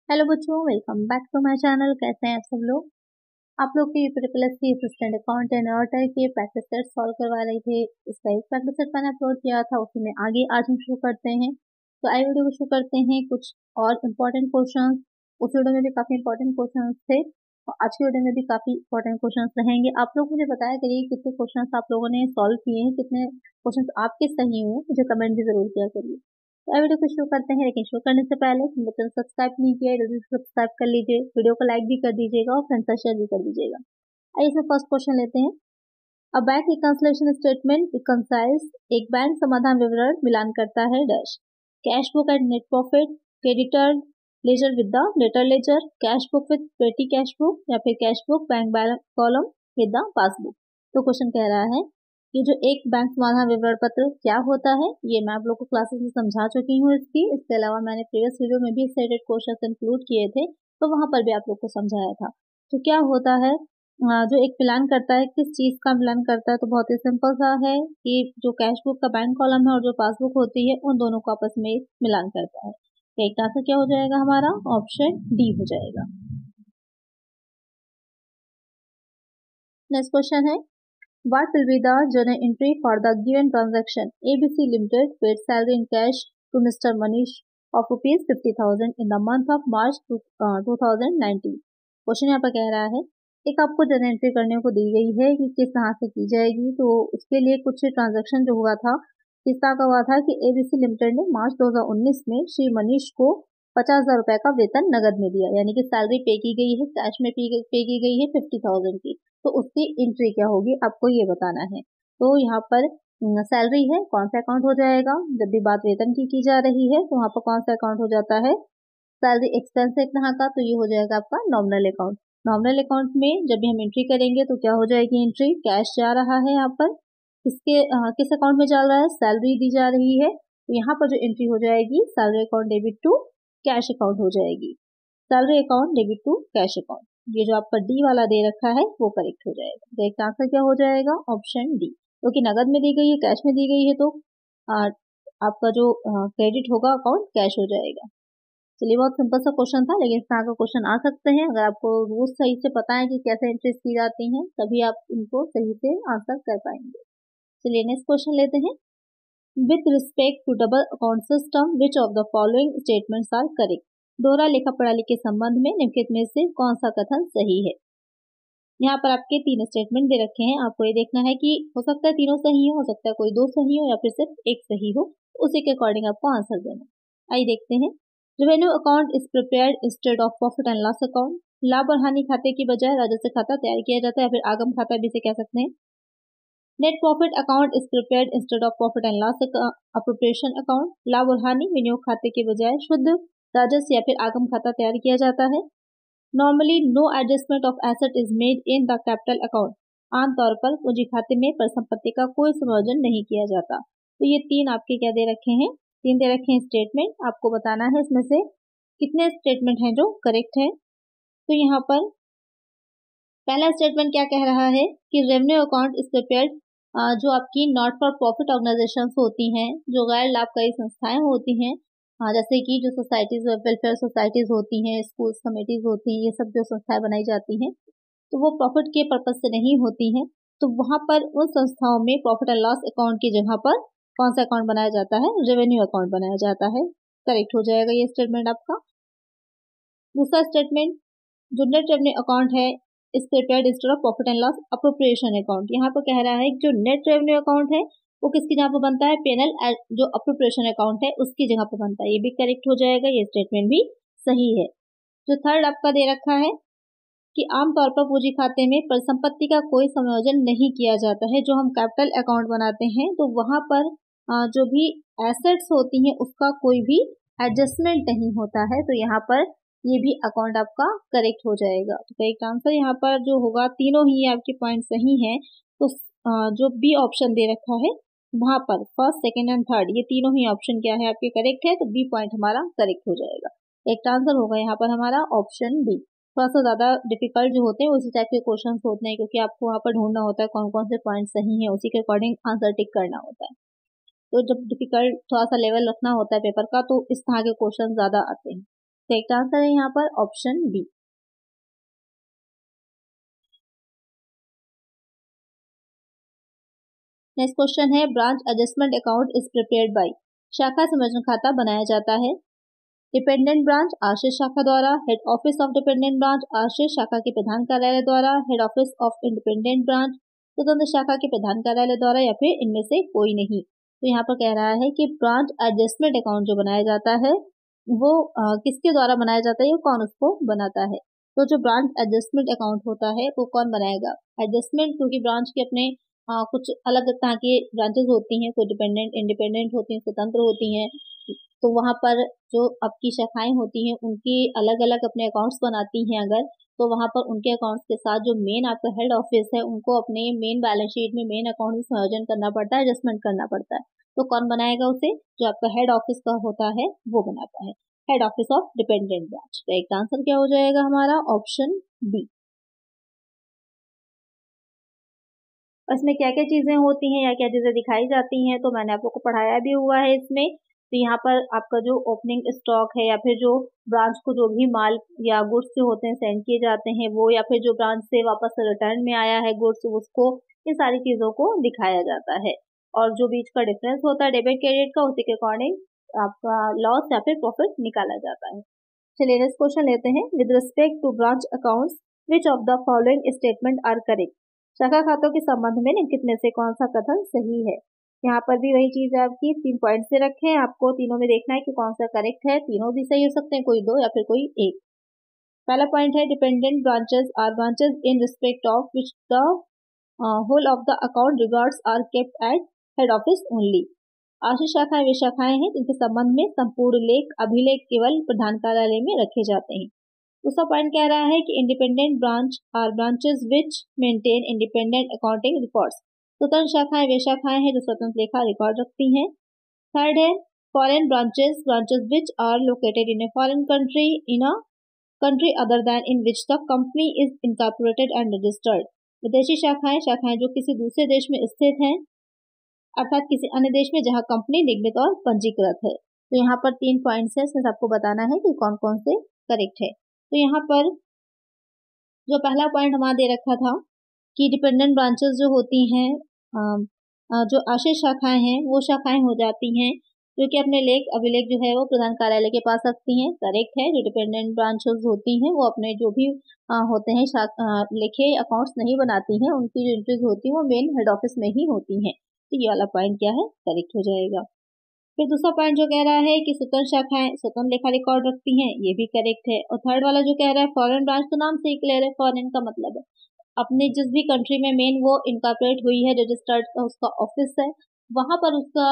Hello बच्चों, welcome back to my channel. कैसे हैं आप सब लोग। आप लोग के प्लस की असिस्टेंट अकाउंट एंड ऑर्डर के प्रैक्टिस सेट सॉल्व करवा रहे थे। इसका एक प्रैक्टिस सेट मैंने अपलोड किया था, उसी में आगे आज हम शुरू करते हैं। तो आई वीडियो को शुरू करते हैं। कुछ और इम्पोर्टेंट क्वेश्चन, उस वीडियो में भी काफी इंपॉर्टेंट क्वेश्चन थे और आज की वीडियो में भी काफी इंपॉर्टेंट क्वेश्चन रहेंगे। आप लोग मुझे बताया करिए कितने क्वेश्चन आप लोगों ने सॉल्व किए हैं, कितने क्वेश्चन आपके सही हुए, मुझे कमेंट भी जरूर किया करिए। तो वीडियो को शुरू करते हैं, लेकिन शुरू करने से पहले बटन सब्सक्राइब नहीं किया जल्दी सब्सक्राइब कर लीजिए, वीडियो को लाइक भी कर दीजिएगा और फ्रेंड्स से शेयर भी कर दीजिएगा। आइए इसमें फर्स्ट क्वेश्चन लेते हैं। A bank reconciliation statement reconciles, एक बैंक समाधान विवरण मिलान करता है dash cash book and net profit, creditor ledger with the letter ledger, cash book with petty cash book या फिर cash book bank balance column with the passbook. तो question कह रहा है ये जो एक बैंक समाधान विवरण पत्र क्या होता है, ये मैं आप लोग को क्लासेस में समझा चुकी हूँ इसके अलावा मैंने प्रीवियस वीडियो में भी सेटेड क्वेश्चन इंक्लूड किए थे, तो वहां पर भी आप लोग को समझाया था। तो क्या होता है, जो एक मिलान करता है, किस चीज का मिलान करता है, तो बहुत ही सिंपल सा है कि जो कैश बुक का बैंक कॉलम है और जो पासबुक होती है उन दोनों को आपस में मिलान करता है। तो एक आंसर क्या हो जाएगा हमारा, ऑप्शन डी हो जाएगा। नेक्स्ट क्वेश्चन है, what will be the journal entry for the given transaction? ABC Limited paid salary in cash to Mr. Manish of rupees 50,000 in the month of March 2019। Question यहाँ पर कह रहा है एक आपको जर्नल एंट्री करने को दी गई है कि किस तरह से की जाएगी। तो उसके लिए कुछ ट्रांजैक्शन जो हुआ था, किस तरह का हुआ था कि एबीसी लिमिटेड ने मार्च 2019 में श्री मनीष को 50,000 रुपए का वेतन नगद में दिया, यानी कि सैलरी पे की गई है, कैश में पे की गई है 50,000 की। तो उसकी एंट्री क्या होगी आपको ये बताना है। तो यहाँ पर सैलरी है, कौन सा अकाउंट हो जाएगा, जब भी बात वेतन की जा रही है तो वहाँ पर कौन सा अकाउंट हो जाता है, सैलरी एक्सपेंस है कहाँ का, तो ये हो जाएगा आपका नॉमिनल अकाउंट। नॉमिनल अकाउंट में जब भी हम एंट्री करेंगे तो क्या हो जाएगी एंट्री, कैश जा रहा है यहाँ पर, किस अकाउंट में चल रहा है, सैलरी दी जा रही है, तो यहाँ पर जो एंट्री हो जाएगी salary account debit to cash account हो जाएगी, salary account debit to cash account. ये जो आपका डी वाला दे रखा है वो करेक्ट हो जाएगा। तो एक आंसर क्या हो जाएगा, ऑप्शन डी, क्योंकि नगद में दी गई है, कैश में दी गई है, तो आपका जो क्रेडिट होगा अकाउंट कैश हो जाएगा। चलिए, बहुत सिंपल सा क्वेश्चन था, लेकिन इस तरह का क्वेश्चन आ सकते हैं। अगर आपको रूल्स सही से पता है कि कैसे एंट्रीज की जाती हैं, तभी आप इनको सही से आंसर कर पाएंगे। चलिए नेक्स्ट क्वेश्चन लेते हैं। With respect to double account system which of the following statements are correct, दोहरा लेखा प्रणाली के संबंध में निम्नलिखित में से कौन सा कथन सही है। यहाँ पर आपके तीन स्टेटमेंट दे रखे हैं, आपको ये देखना है कि हो सकता है तीनों सही हो सकता है कोई दो सही हो या फिर सिर्फ एक सही हो, उसी के अकॉर्डिंग आपको आंसर देना। आइए देखते हैं। Revenue account is prepared instead of profit and loss account, लाभ और हानि खाते की बजाय राजस्व खाता तैयार किया जाता है या फिर आगम खाता भी इसे कह सकते हैं। Net profit account is prepared instead of profit and loss appropriation account, लाभ और हानि विनियोग खाते के बजाय शुद्ध राजस्व या फिर आगम खाता तैयार किया जाता है। Normally no adjustment of asset is made in the capital account, आमतौर पर पूंजी खाते में परिसंपत्ति का कोई समायोजन नहीं किया जाता। तो ये तीन आपके क्या दे रखे हैं, तीन दे रखे हैं स्टेटमेंट, आपको बताना है इसमें से कितने स्टेटमेंट हैं जो करेक्ट है। तो यहाँ पर पहला स्टेटमेंट क्या कह रहा है कि रेवेन्यू अकाउंट इज प्रिपेयर्ड, जो आपकी नॉट फॉर प्रॉफिट ऑर्गेनाइजेशंस होती हैं, जो गैर लाभकारी संस्थाएं होती हैं, जैसे कि जो सोसाइटीज वेलफेयर सोसाइटीज होती हैं, स्कूल्स कमेटीज होती हैं, ये सब जो संस्थाएं बनाई जाती हैं तो वो प्रॉफिट के पर्पज से नहीं होती हैं। तो वहां पर उन संस्थाओं में प्रॉफिट एंड लॉस अकाउंट की जगह पर कौन सा अकाउंट बनाया जाता है, रेवेन्यू अकाउंट बनाया जाता है। करेक्ट हो जाएगा ये स्टेटमेंट आपका। दूसरा स्टेटमेंट, जो नेट रेवेन्यू अकाउंट है इस prepared instead of profit and loss appropriation account, यहाँ पर कह रहा है कि जो नेट रेवेन्यू अकाउंट है वो किसकी जगह पर बनता है, पेनल जो अप्रोप्रिएशन अकाउंट है उसकी जगह पर बनता है। ये भी करेक्ट हो जाएगा, ये स्टेटमेंट भी सही है। जो थर्ड आपका दे रखा है कि आमतौर पर पूंजी खाते में परिसंपत्ति का कोई समायोजन नहीं किया जाता है, जो हम कैपिटल अकाउंट बनाते हैं तो वहां पर जो भी एसेट्स होती हैं उसका कोई भी एडजस्टमेंट नहीं होता है। तो यहाँ पर ये भी अकाउंट आपका करेक्ट हो जाएगा। तो करेक्ट आंसर यहाँ पर जो होगा, तीनों ही आपके पॉइंट सही हैं, तो जो बी ऑप्शन दे रखा है वहां पर फर्स्ट सेकेंड एंड थर्ड ये तीनों ही ऑप्शन क्या है आपके करेक्ट है, तो बी पॉइंट हमारा करेक्ट हो जाएगा। करेक्ट आंसर होगा यहाँ पर हमारा ऑप्शन बी। थोड़ा सा ज्यादा डिफिकल्ट जो होते हैं उसी टाइप के क्वेश्चन होते हैं, क्योंकि आपको वहाँ पर ढूंढना होता है कौन कौन से पॉइंट सही है, उसी के अकॉर्डिंग आंसर टिक करना होता है। तो जब डिफिकल्ट थोड़ा सा लेवल रखना होता है पेपर का तो इस तरह के क्वेश्चन ज्यादा आते हैं। करेक्ट आंसर है यहाँ पर ऑप्शन बी। नेक्स्ट क्वेश्चन है branch adjustment account is prepared by. शाखा संयोजन खाता बनाया जाता है डिपेंडेंट ब्रांच आश्रित शाखा द्वारा, head office of dependent branch आश्रित शाखा के प्रधान कार्यालय द्वारा, head office of independent branch स्वतंत्र शाखा के प्रधान कार्यालय द्वारा, या फिर इनमें से कोई नहीं। तो यहाँ पर कह रहा है कि ब्रांच एडजस्टमेंट अकाउंट जो बनाया जाता है वो किसके द्वारा बनाया जाता है, कौन उसको बनाता है। तो जो ब्रांच एडजस्टमेंट अकाउंट होता है वो कौन बनाएगा, एडजस्टमेंट, क्योंकि ब्रांच के अपने कुछ अलग तरह की ब्रांचेस होती हैं, कोई डिपेंडेंट इंडिपेंडेंट होती हैं, स्वतंत्र होती हैं, तो वहाँ पर जो आपकी शाखाएं होती हैं उनकी अलग अलग अपने अकाउंट्स बनाती हैं अगर, तो वहाँ पर उनके अकाउंट्स के साथ जो मेन आपका हेड ऑफिस है उनको अपने मेन बैलेंस शीट में मेन अकाउंट में संयोजन करना पड़ता है, एडजस्टमेंट करना पड़ता है। तो कौन बनाएगा उसे, जो आपका हेड ऑफिस का होता है वो बनाता है, head office of dependent branch. तो एक आंसर क्या हो जाएगा हमारा ऑप्शन बी। इसमें क्या क्या चीजें होती हैं या क्या चीजें दिखाई जाती हैं तो मैंने आप लोग को पढ़ाया भी हुआ है इसमें। तो यहाँ पर आपका जो ओपनिंग स्टॉक है या फिर जो ब्रांच को जो भी माल या गुड्स जो होते हैं सेंड किए जाते हैं वो, या फिर जो ब्रांच से वापस रिटर्न में आया है गुड्स उसको, इन सारी चीजों को दिखाया जाता है। और जो बीच का डिफरेंस होता है डेबिट क्रेडिट का, उसी के अकॉर्डिंग आपका लॉस या फिर प्रॉफिट निकाला जाता है। चलिए नेक्स्ट क्वेश्चन लेते हैं। With respect to branch accounts which of the following statement are correct. शाखा खातों के संबंध में निम्नलिखित में से कौन सा कथन सही है। यहाँ पर भी वही चीज है आपकी, 3 पॉइंट से रखे हैं, आपको तीनों में देखना है कि कौन सा करेक्ट है। तीनों भी सही हो सकते हैं, कोई दो या फिर कोई एक। पहला पॉइंट है dependent branches are branches in respect of which the whole of the account records are kept at head office only. आश्रित शाखाएं वे शाखाएं हैं जिनके संबंध में संपूर्ण लेख अभिलेख केवल प्रधान कार्यालय में रखे जाते हैं। दूसरा पॉइंट कह रहा है कि independent branch are branches which maintain independent accounting records. स्वतंत्र शाखाएं वे शाखाएं हैं जो स्वतंत्र लेखा रिकॉर्ड रखती हैं। थर्ड है foreign branches branches which are located in a foreign country in a country other than in which the company is incorporated and registered. विदेशी शाखाएं शाखाएं जो किसी दूसरे देश में स्थित हैं, अर्थात किसी अन्य देश में जहां कंपनी निगमित और पंजीकृत है। तो यहाँ पर 3 पॉइंट्स है, इसमें आपको बताना है कि कौन कौन से करेक्ट है। तो यहाँ पर जो पहला पॉइंट हमारा दे रखा था कि डिपेंडेंट ब्रांचेस जो होती हैं, जो आश्रित शाखाएं हैं वो शाखाएं हो जाती हैं जो कि अपने लेख अभिलेख जो है वो प्रधान कार्यालय के पास रखती हैं। करेक्ट है, जो डिपेंडेंट ब्रांचेस होती हैं वो अपने जो भी होते हैं लेखे अकाउंट्स नहीं बनाती हैं, उनकी जो एंट्रीज होती हैं वो मेन हेड ऑफिस में ही होती हैं। तो ये वाला पॉइंट क्या है, करेक्ट हो जाएगा। फिर दूसरा पॉइंट जो कह रहा है कि स्वतंत्र शाखाएं स्वतंत्र लेखा रिकॉर्ड रखती हैं, ये भी करेक्ट है। और थर्ड वाला जो कह रहा है फॉरेन ब्रांच, तो नाम से ही क्लियर है, फॉरेन का मतलब है अपने जिस भी कंट्री में मेन वो इनकॉर्पोरेट हुई है, रजिस्टर्ड का उसका ऑफिस है, वहां पर उसका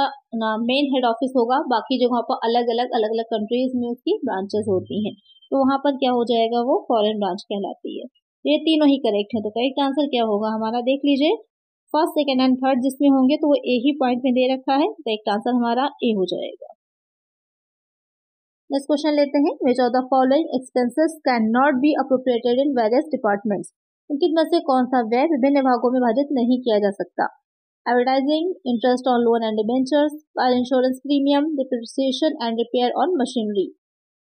मेन हेड ऑफिस होगा। बाकी जगहों पर अलग अलग कंट्रीज में उसकी ब्रांचेस होती हैं, तो वहां पर क्या हो जाएगा, वो फॉरेन ब्रांच कहलाती है। ये तीनों ही करेक्ट है। तो करेक्ट आंसर क्या होगा हमारा, देख लीजिए, फर्स्ट सेकेंड एंड थर्ड जिसमें होंगे तो वो ए ही पॉइंट में दे रखा है, तो एक आंसर हमारा ए हो जाएगा। नेक्स्ट क्वेश्चन लेते हैं। विच of the following expenses can not B appropriated in various departments. इनके में से कौन सा व्यय विभिन्न विभागों में विभाजित नहीं किया जा सकता। Advertising, interest on loan and debentures, fire insurance premium, depreciation and repair on machinery.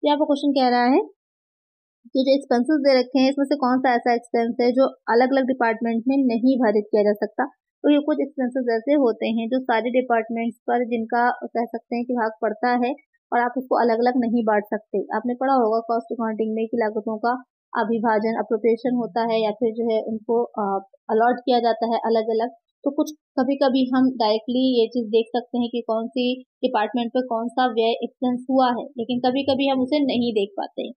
यहाँ पर क्वेश्चन कह रहा है कि जो एक्सपेंसेस दे रखे हैं इसमें से कौन सा ऐसा एक्सपेंस है जो अलग अलग डिपार्टमेंट में नहीं भारित किया जा सकता। तो ये कुछ एक्सपेंसेस ऐसे होते हैं जो सारे डिपार्टमेंट्स पर जिनका कह सकते हैं कि भाग पड़ता है और आप उसको अलग अलग नहीं बांट सकते। आपने पढ़ा होगा कॉस्ट अकाउंटिंग में कि लागतों का अभिभाजन अप्रोप्रिएशन होता है या फिर जो है उनको अलॉट किया जाता है अलग अलग। तो कुछ कभी कभी हम डायरेक्टली ये चीज देख सकते हैं कि कौन सी डिपार्टमेंट पर कौन सा व्यय एक्सपेंस हुआ है, लेकिन कभी कभी हम उसे नहीं देख पाते।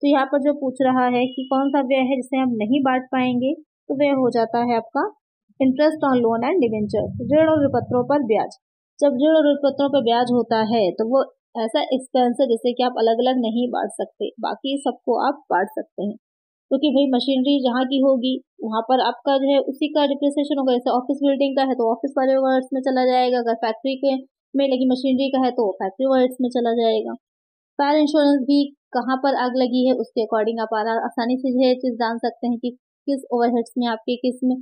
तो यहाँ पर जो पूछ रहा है कि कौन सा व्यय है जिसे हम नहीं बांट पाएंगे, तो वह हो जाता है आपका interest on loan and debentures, ऋण और विपत्रों पर ब्याज। जब ऋण और विपत्रों पर ब्याज होता है तो वो ऐसा एक्सपेंस है जिसे कि आप अलग अलग नहीं बांट सकते, बाकी सबको आप बांट सकते हैं। क्योंकि भाई मशीनरी जहाँ की होगी वहां पर आपका जो है उसी का डिप्रिसिएशन होगा। जैसे ऑफिस बिल्डिंग का है तो ऑफिस वाले वर्ड्स में चला जाएगा, अगर फैक्ट्री के में लगी मशीनरी का है तो फैक्ट्री वर्ड्स में चला जाएगा। फायर इंश्योरेंस भी कहाँ पर आग लगी है उसके अकॉर्डिंग आप आसानी से ये चीज जान सकते हैं कि किस ओवरहेड्स में आपके किस में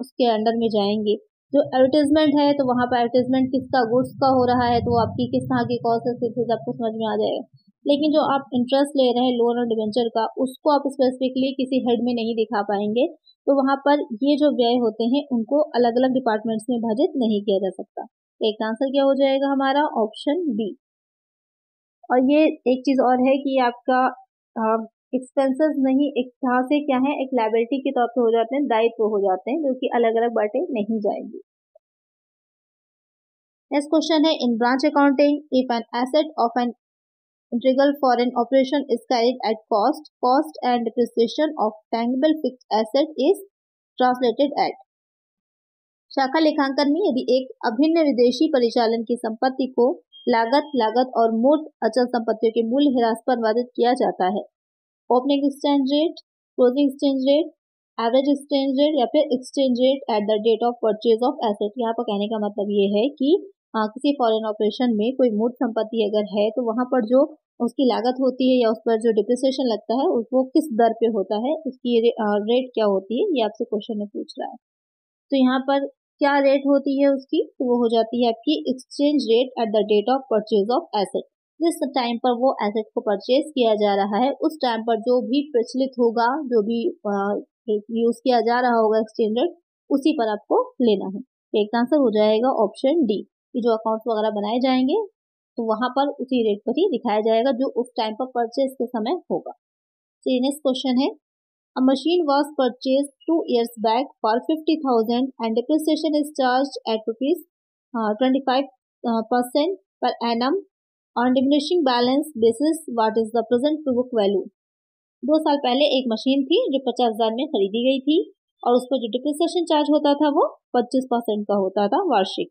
उसके अंडर में जाएंगे। जो एडवर्टाइजमेंट है तो वहां पर एडवर्टाइजमेंट किसका गुड्स का हो रहा है तो आपकी किस तरह की कॉस्ट है आपको समझ में आ जाएगा। लेकिन जो आप इंटरेस्ट ले रहे हैं लोन और डिवेंचर का, उसको आप स्पेसिफिकली किसी हेड में नहीं दिखा पाएंगे, तो वहां पर ये जो व्यय होते हैं उनको अलग अलग डिपार्टमेंट्स में विभाजित नहीं किया जा सकता। एक आंसर क्या हो जाएगा हमारा? Option B. और ये एक चीज और है कि आपका एक्सपेंसेस नहीं, एक यहाँ से क्या है, एक लायबिलिटी के तौर पे हो जाते हैं, दायित्व हो जाते हैं, जो कि अलग अलग बांटे नहीं जाएंगे। नेक्स्ट क्वेश्चन है, in branch accounting if an asset of an integral for an operation is carried at cost and depreciation of tangible fixed asset is translated at। शाखा लेखांकन में यदि एक अभिन्न विदेशी परिचालन की संपत्ति को लागत और मूर्त अचल संपत्तियों के मूल्य ह्रास पर अनुवादित किया जाता है, opening exchange rate, closing exchange rate, average exchange rate या फिर exchange rate at the date of purchase of asset. यहाँ पर कहने का मतलब ये है कि किसी फॉरेन ऑपरेशन में कोई मूर्त संपत्ति अगर है तो वहां पर जो उसकी लागत होती है या उस पर जो डिप्रिसिएशन लगता है वो किस दर पे होता है, उसकी रेट क्या होती है, ये आपसे क्वेश्चन में पूछ रहा है। तो यहाँ पर क्या रेट होती है उसकी? तो वो हो जाती है आपकी exchange rate at the date of purchase of asset. जिस टाइम पर वो एसेट को परचेज किया जा रहा है उस टाइम पर जो भी प्रचलित होगा, जो भी यूज किया जा रहा होगा एक्सचेंज रेट, उसी पर आपको लेना है। एक आंसर हो जाएगा ऑप्शन डी, कि जो अकाउंट्स वगैरह बनाए जाएंगे तो वहां पर उसी रेट पर ही दिखाया जाएगा जो उस टाइम पर परचेज के समय होगा। तो नेक्स्ट क्वेश्चन है, अ machine was purchase 2 years back for 50,000 and depreciation is charged at rupees 25% per annum on diminishing balance basis, what is the present to book value। 2 साल पहले एक मशीन थी जो 50,000 में खरीदी गई थी और उस पर जो डिप्रिसिएशन चार्ज होता था वो 25% का होता था वार्षिक।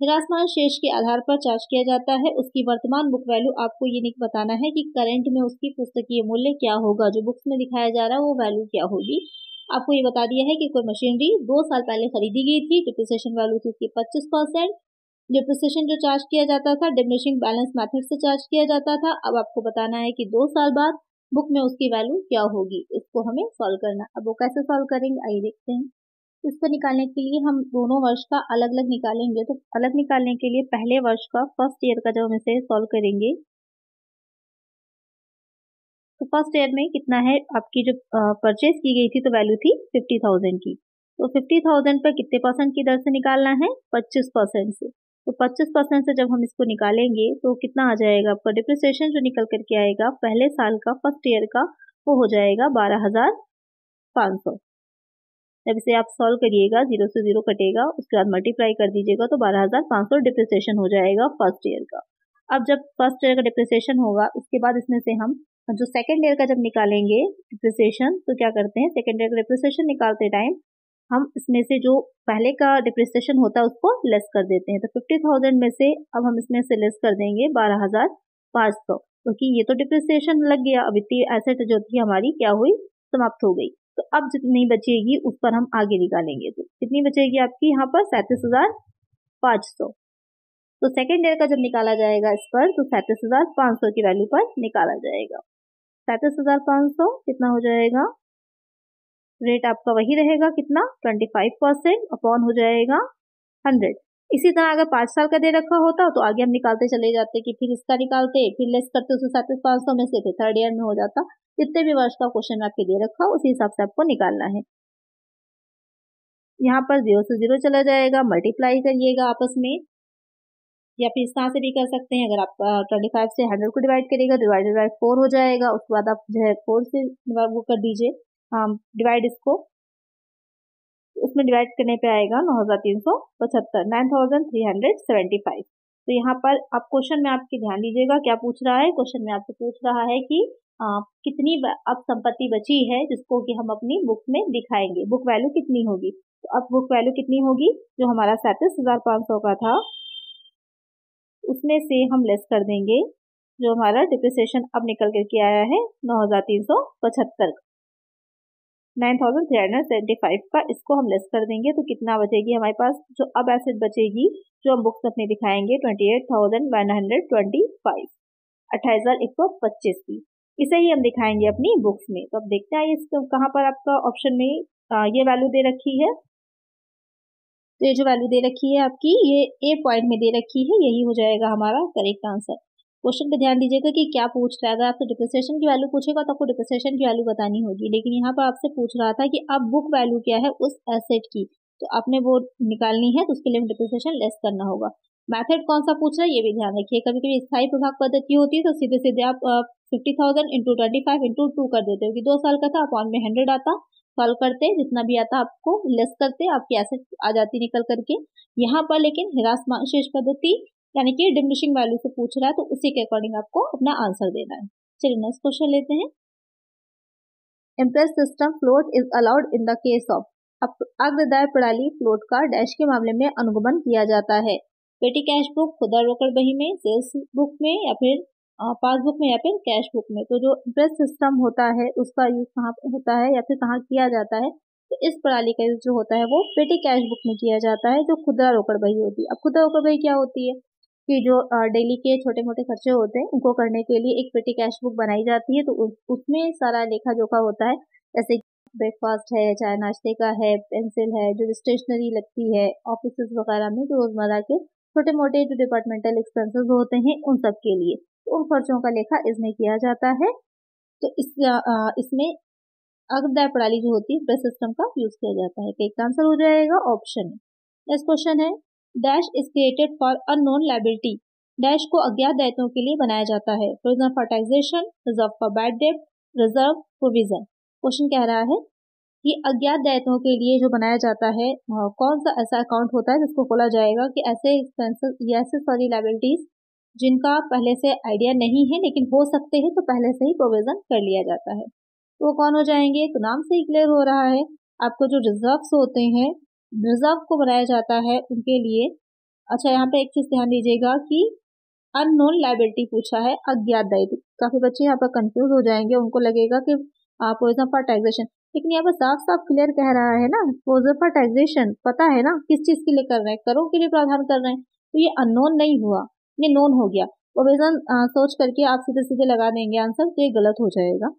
ह्रासमान शेष के आधार पर चार्ज किया जाता है। उसकी वर्तमान बुक वैल्यू आपको ये नहीं बताना है कि करंट में उसकी पुस्तकीय मूल्य क्या होगा, जो बुक्स में दिखाया जा रहा है वो वैल्यू क्या होगी। आपको ये बता दिया है कि कोई मशीनरी 2 साल पहले खरीदी गई थी, डिप्रिसिएशन वैल्यू थी उसकी 25%। डिप्रिसिएशन जो चार्ज किया जाता था डिमिनिशिंग बैलेंस मेथड से चार्ज किया जाता था। अब आपको बताना है कि 2 साल बाद बुक में उसकी वैल्यू क्या होगी, इसको हमें सॉल्व करना। अब वो कैसे सॉल्व करेंगे आइए देखते हैं। इसको निकालने के लिए हम दोनों वर्ष का अलग अलग निकालेंगे। तो अलग निकालने के लिए पहले वर्ष का फर्स्ट ईयर का जब हम इसे सॉल्व करेंगे तो फर्स्ट ईयर में कितना है, आपकी जो परचेज की गई थी तो वैल्यू थी 50,000 की। तो 50,000 पर कितने परसेंट की दर से निकालना है? 25% से। तो 25% से जब हम इसको निकालेंगे तो कितना आ जाएगा आपका डिप्रिसिएशन जो निकल करके आएगा पहले साल का फर्स्ट ईयर का, वो हो जाएगा 12,500। जब इसे आप सॉल्व करिएगा 0 से 0 कटेगा, उसके बाद मल्टीप्लाई कर दीजिएगा तो 12,500 डिप्रिसिएशन हो जाएगा फर्स्ट ईयर का। अब जब फर्स्ट ईयर का डिप्रिसिएशन होगा उसके बाद इसमें से हम जो सेकंड ईयर का जब निकालेंगे डिप्रिसिएशन, तो क्या करते हैं सेकंड ईयर का डिप्रिसिएशन निकालते टाइम हम इसमें से जो पहले का डिप्रिसिएशन होता है उसको लेस कर देते हैं। तो 50,000 में से अब हम इसमें से लेस कर देंगे 12,500, क्योंकि ये तो डिप्रिसिएशन लग गया। अब इतनी एसेट जो थी हमारी क्या हुई, समाप्त हो गई। तो अब जितनी बचेगी उस पर हम आगे निकालेंगे। तो कितनी बचेगी आपकी यहाँ पर 37,500। तो सेकेंड ईयर का जब निकाला जाएगा इस पर तो 37,500 की वैल्यू पर निकाला जाएगा। 37,500 कितना हो जाएगा, रेट आपका वही रहेगा कितना 25% अपॉन हो जाएगा 100। इसी तरह अगर 5 साल का दे रखा होता तो आगे हम निकालते चले जाते कि फिर इसका निकालते, फिर लेस करते उससे 37,500 में से, फिर थर्ड ईयर में हो जाता। जितने भी वर्ष का क्वेश्चन आपके दे रखा उसी हिसाब से आपको निकालना है। यहाँ पर 0 से 0 चला जाएगा, मल्टीप्लाई करिएगा आपस में, या फिर इस तरह से भी कर सकते हैं। अगर आप 25 से 100 को डिवाइड करिएगा डिवाइडेड बाय 4 हो जाएगा। उसके बाद आप जो है 4 से वो कर दीजिए डिवाइड इसको, उसमें डिवाइड करने पे आएगा 9,375, 9,375। तो यहाँ पर आप क्वेश्चन में आपके ध्यान दीजिएगा क्या पूछ रहा है। क्वेश्चन में आपसे पूछ रहा है कि कितनी अब संपत्ति बची है जिसको कि हम अपनी बुक में दिखाएंगे, बुक वैल्यू कितनी होगी। तो अब बुक वैल्यू कितनी होगी, जो हमारा 37,500 का था उसमें से हम लेस कर देंगे जो हमारा डिप्रिसिएशन अब निकल करके आया है 9,375 का, 9,375 का, इसको हम लेस कर देंगे तो कितना बचेगी हमारे पास, जो अब एसेट बचेगी जो हम बुक्स अपने दिखाएंगे 28,125, 28,125 की। इसे ही हम दिखाएंगे अपनी बुक्स में। तो अब देखते हैं इसको कहाँ पर आपका ऑप्शन में ये वैल्यू दे रखी है। तो ये जो वैल्यू दे रखी है आपकी ये ए पॉइंट में दे रखी है, यही हो जाएगा हमारा करेक्ट आंसर। क्वेश्चन पे ध्यान दीजिएगा कि क्या पूछ रहा है। अगर आपसे डिप्रिसिएशन की वैल्यू पूछेगा तो आपको डिप्रिसिएशन की वैल्यू बतानी होगी, लेकिन यहाँ पर आपसे पूछ रहा था कि अब बुक वैल्यू क्या है उस एसेट की, तो आपने वो निकालनी है, तो उसके लिए डिप्रिसिएशन लेस करना होगा। मेथड कौन सा पूछ रहा है ये भी ध्यान रखिए। कभी कभी स्थायी प्रभाग पद्धति होती है तो सीधे सीधे आप 50,000 इंटू 25 इंटू 2 कर देते हो कि 2 साल का था, अपॉन में 100 आता, सॉल्व करते जितना भी आता आपको लेस करते, आपकी एसेट आ जाती निकल करके। यहाँ पर लेकिन ह्रासमान पद्धति यानी कि डिमिनिशिंग वैल्यू से पूछ रहा है, तो उसी के अकॉर्डिंग आपको अपना आंसर देना है। चलिए नेक्स्ट क्वेश्चन लेते हैं। Imprest system float is allowed in the case of अग्रदाय प्रणाली फ्लोट का डैश के मामले में अनुगमन किया जाता है। पेटी कैश बुक, खुदरा रोकड़ बही में, सेल्स बुक में, या फिर पासबुक में, या फिर कैश बुक में। तो जो इम्प्रेस सिस्टम होता है उसका यूज कहाँ होता है या फिर कहाँ किया जाता है, तो इस प्रणाली का यूज जो होता है वो पेटी कैश बुक में किया जाता है, जो खुदरा रोकड़ बही होती है। अब खुदरा रोकड़ बही क्या होती है कि जो डेली के छोटे मोटे खर्चे होते हैं उनको करने के लिए एक पेटी कैश बुक बनाई जाती है, तो उसमें सारा लेखा जोखा होता है, जैसे ब्रेकफास्ट है, चाय नाश्ते का है, पेंसिल है, जो स्टेशनरी लगती है ऑफिस वगैरह में, जो रोजमर्रा के छोटे मोटे जो डिपार्टमेंटल एक्सपेंसेस होते हैं उन सब के लिए, तो उन खर्चों का लेखा इसमें किया जाता है। तो इसमें अग्रदाय प्रणाली जो होती है इम्प्रेस सिस्टम का यूज किया जाता है। एक आंसर हो जाएगा ऑप्शन। नेक्स्ट क्वेश्चन है, dash is created for unknown liability. Dash को अज्ञात दायित्वों के लिए बनाया जाता है। Provision for taxation, reserve for bad debt, reserve, provision. Question कह रहा है कि अज्ञात दायित्वों के लिए जो बनाया जाता है कौन सा ऐसा अकाउंट होता है जिसको खोला जाएगा कि ऐसे एक्सपेंसेस या ऐसे सारी लायबिलिटीज जिनका पहले से आइडिया नहीं है लेकिन हो सकते हैं, तो पहले से ही प्रोविजन कर लिया जाता है। तो वो कौन हो जाएंगे, तो नाम से ही क्लियर हो रहा है आपको, जो रिजर्व्स होते हैं, रिजर्व को बनाया जाता है उनके लिए। अच्छा, यहाँ पे एक चीज ध्यान दीजिएगा कि अननोन लायबिलिटी पूछा है, अज्ञात दायित्व। काफी बच्चे यहाँ पर कंफ्यूज हो जाएंगे, उनको लगेगा कि प्रोविजन फॉर टैक्सेशन, लेकिन यहाँ पर साफ साफ क्लियर कह रहा है ना, प्रोविजन फॉर टैक्सेशन पता है ना किस चीज के लिए कर रहे हैं, करों के लिए प्रावधान कर रहे हैं, तो ये अननोन नहीं हुआ, ये नोन हो गया। प्रोविजन सोच करके आप सीधे सीधे लगा देंगे आंसर, तो ये गलत हो जाएगा।